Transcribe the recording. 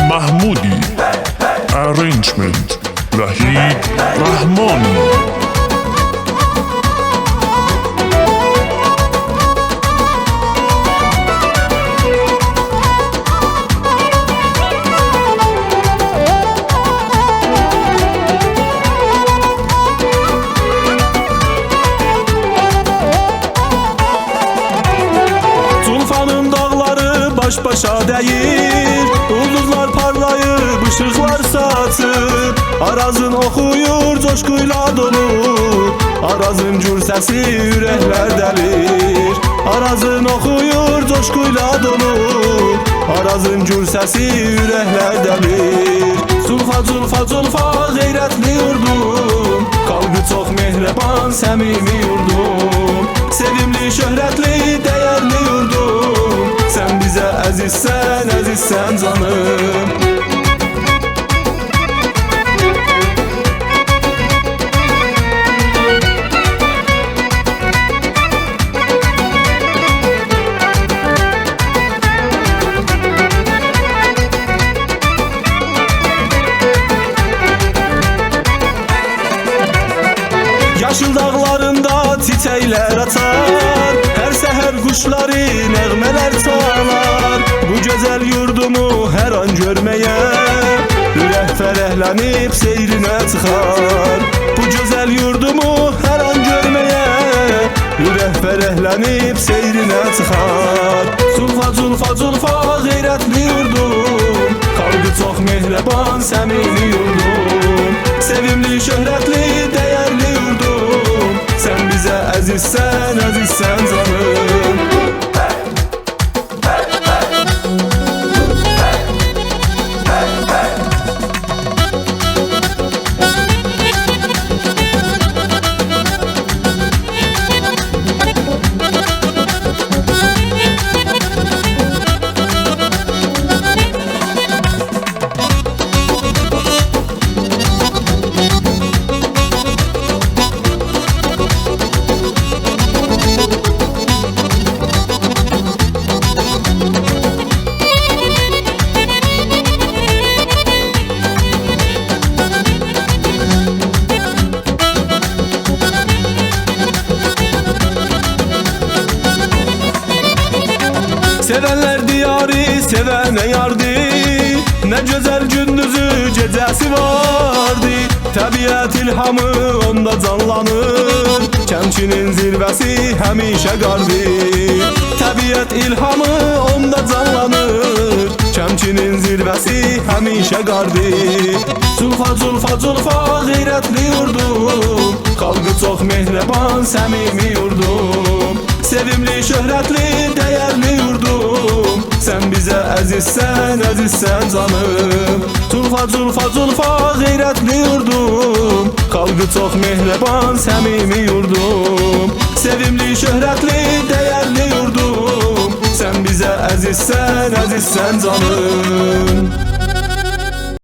Mahmudi. Arrangement Vahid Rahmani. Zulfanın dağları baş başa deyir, ulduzlar parlayır, ışıklar saçır. Arazın oxuyur, coşkuyla dolu, Arazın cür səsi ürəklər dəlir. Arazın oxuyur, coşkuyla dolu, Arazın cür səsi ürəklər dəlir. Zulfa, zulfa, zulfa, qeyrətli yurdum, Xalqı çox mehriban, səmimi yurdum. Sevimli, şöhrətli, dəyərli yurdum, Sən bizə əzizsən, əzizsən canım. Yaşıl dağlarında çiçəklər açar, hər səhər quşları nəğmələr çalar. Bu gözəl yurdumu hər an görməyə, ürək fərəhlənib seyrinə çıxar. Bu gözəl yurdumu hər an görməyə, ürək fərəhlənib seyrinə çıxar. Zulfa, zulfa, zulfa, qeyrətli yurdum, Xalqı çox mehriban, səmimi yurdum. Sevimli, şöhrətli, dəyərli yurdum, Sən bizə əzizsən, əzizsən canım. Sevenler diyarı, sevene yardı, Ne güzel gündüzü, gecesi vardı. Təbiət ilhamı onda canlanır, Kəmçinin zirvəsi həmişə qardı. Təbiət ilhamı onda canlanır, Kəmçinin zirvəsi həmişə qardı. Zulfa, zulfa, zulfa, qeyrətli yurdum, Xalqı çox mehriban, səmimi yurdum. Sevimli, şöhrətli, dəyərli yurdum, Sən bizə əzizsən, əzizsən canım. Zulfa, zulfa, zulfa, qeyrətli yurdum, Xalqı çox mehriban, səmimi yurdum. Sevimli, şöhrətli, dəyərli yurdum, Sən bizə əzizsən, əzizsən canım.